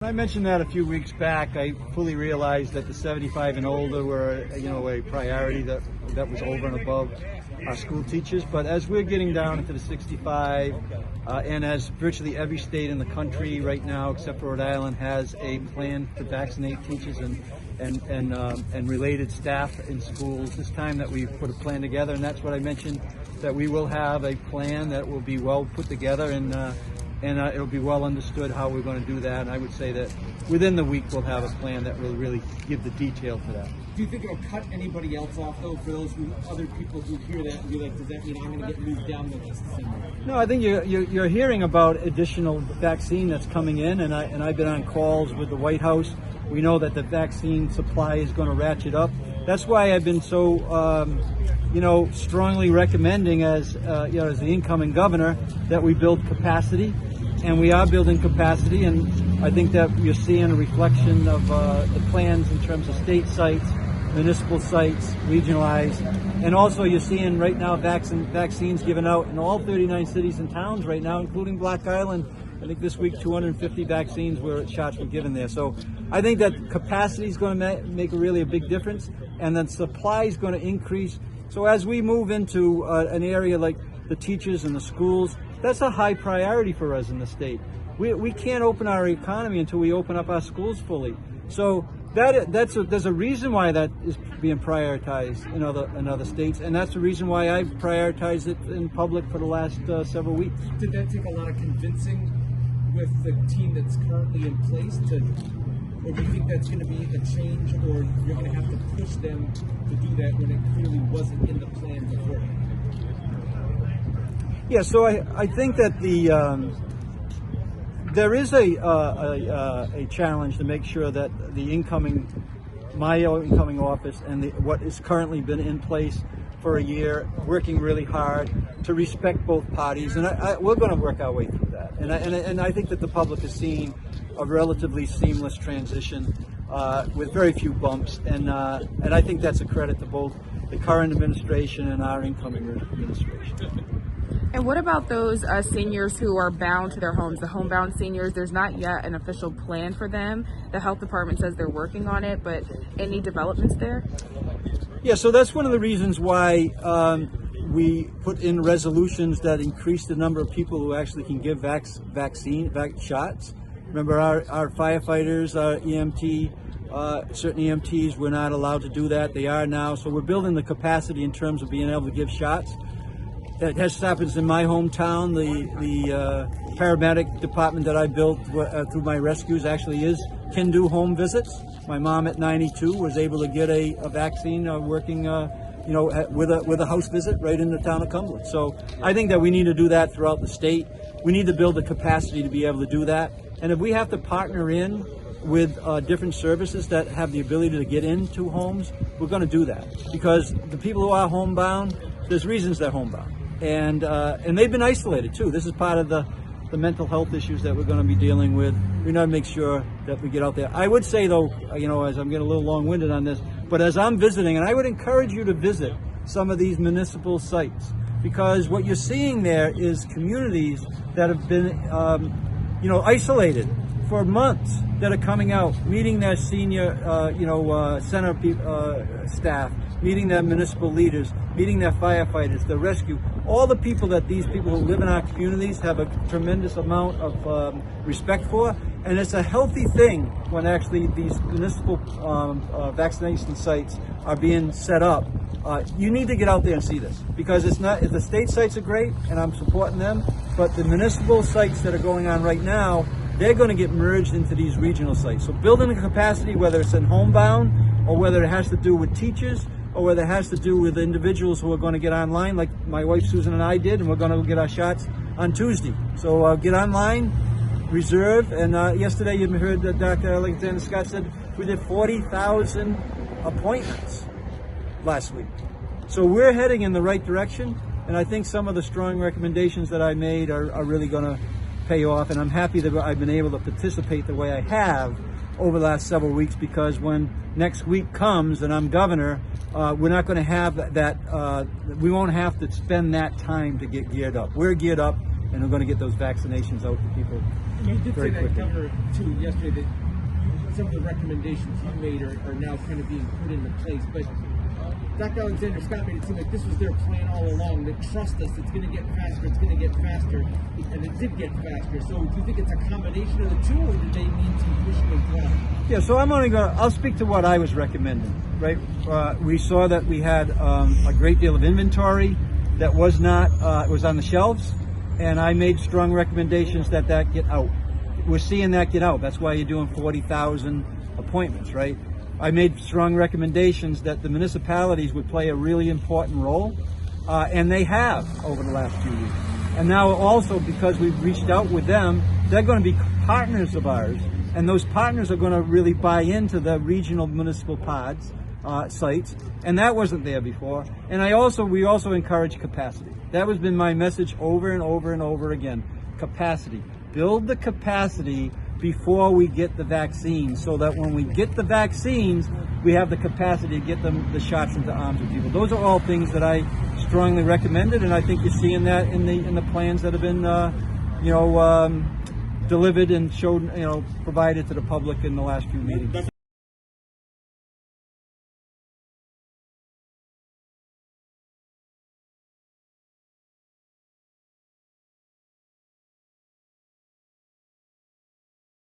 I mentioned that a few weeks back. I fully realized that the 75 and older were, a priority that was over and above our school teachers. But as we're getting down into the 65, and as virtually every state in the country right now, except for Rhode Island, has a plan to vaccinate teachers and related staff in schools, it's time that we put a plan together. And that's what I mentioned, that we will have a plan that will be well put together and it'll be well understood how we're going to do that. And I would say that within the week we'll have a plan that will really give the detail to that. Do you think it'll cut anybody else off, though, for those other people who hear that and be like, does that mean I'm going to get moved down the list? No, I think you're hearing about additional vaccine that's coming in, and I've been on calls with the White House. We know that the vaccine supply is going to ratchet up. That's why I've been so strongly recommending as the incoming governor that we build capacity. And we are building capacity, and I think that you're seeing a reflection of the plans in terms of state sites, municipal sites, regionalized, and also you're seeing right now vaccines given out in all 39 cities and towns right now, including Black Island. I think this week 250 shots were given there. So I think that capacity is going to make really a big difference, and then supply is going to increase. So as we move into an area like the teachers and the schools, that's a high priority for us in the state. We can't open our economy until we open up our schools fully. So there's a reason why that is being prioritized in other states, and that's the reason why I've prioritized it in public for the last several weeks. Did that take a lot of convincing with the team that's currently in place or do you think that's going to be a change, or you're going to have to push them to do that when it clearly wasn't in the plan before? Yeah, so I think that there is a challenge to make sure that my incoming office and what has currently been in place for a year, working really hard to respect both parties, and we're going to work our way through that. And I think that the public is seeing a relatively seamless transition with very few bumps, and I think that's a credit to both the current administration and our incoming administration. And what about those seniors who are bound to their homes, the homebound seniors? There's not yet an official plan for them. The health department says they're working on it, but any developments there? Yeah, so that's one of the reasons why we put in resolutions that increase the number of people who actually can give vaccine shots. Remember, our firefighters, our certain EMTs were not allowed to do that. They are now. So we're building the capacity in terms of being able to give shots. It happens in my hometown. The paramedic department that I built through my rescues actually can do home visits. My mom at 92 was able to get a vaccine working with a house visit right in the town of Cumberland. So I think that we need to do that throughout the state. We need to build the capacity to be able to do that. And if we have to partner in with different services that have the ability to get into homes, we're going to do that. Because the people who are homebound, there's reasons they're homebound. And they've been isolated too. This is part of the mental health issues that we're going to be dealing with. We need to make sure that we get out there. I would say though, as I'm getting a little long-winded on this, but as I'm visiting, and I would encourage you to visit some of these municipal sites, because what you're seeing there is communities that have been, isolated for months, that are coming out, meeting their senior, center staff, meeting their municipal leaders, meeting their firefighters, the rescue, all the people that these people who live in our communities have a tremendous amount of respect for. And it's a healthy thing when actually these municipal vaccination sites are being set up. You need to get out there and see this, because the state sites are great and I'm supporting them, but the municipal sites that are going on right now, they're going to get merged into these regional sites. So building the capacity, whether it's in homebound or whether it has to do with teachers or whether it has to do with individuals who are going to get online, like my wife Susan and I did, and we're going to get our shots on Tuesday. So get online, reserve, and yesterday you heard that Dr. Alexander Scott said we did 40,000 appointments last week. So we're heading in the right direction, and I think some of the strong recommendations that I made are really going to pay off, and I'm happy that I've been able to participate the way I have over the last several weeks, because when next week comes and I'm governor, we're not going to have that, we won't have to spend that time to get geared up. We're geared up, and we're going to get those vaccinations out to people You did very say that, quickly. Governor, too, yesterday, that some of the recommendations you made are now kind of being put into place. But Dr. Alexander Scott made it seem like this was their plan all along, that trust us, it's going to get faster, it's going to get faster, and it did get faster. So do you think it's a combination of the two, or did they need some pushing and pulling? Yeah, so I'll speak to what I was recommending, right? We saw that we had a great deal of inventory that was not, was on the shelves, and I made strong recommendations that get out. We're seeing that get out. That's why you're doing 40,000 appointments, right? I made strong recommendations that the municipalities would play a really important role, and they have over the last few weeks. And now also, because we've reached out with them, they're going to be partners of ours, and those partners are going to really buy into the regional municipal pods, sites, and that wasn't there before. And we also encourage capacity. That has been my message over and over and over again. Capacity. Build the capacity before we get the vaccines, so that when we get the vaccines, we have the capacity to get the shots into arms of people. Those are all things that I strongly recommended, and I think you're seeing that in the plans that have been, delivered and showed, provided to the public in the last few meetings.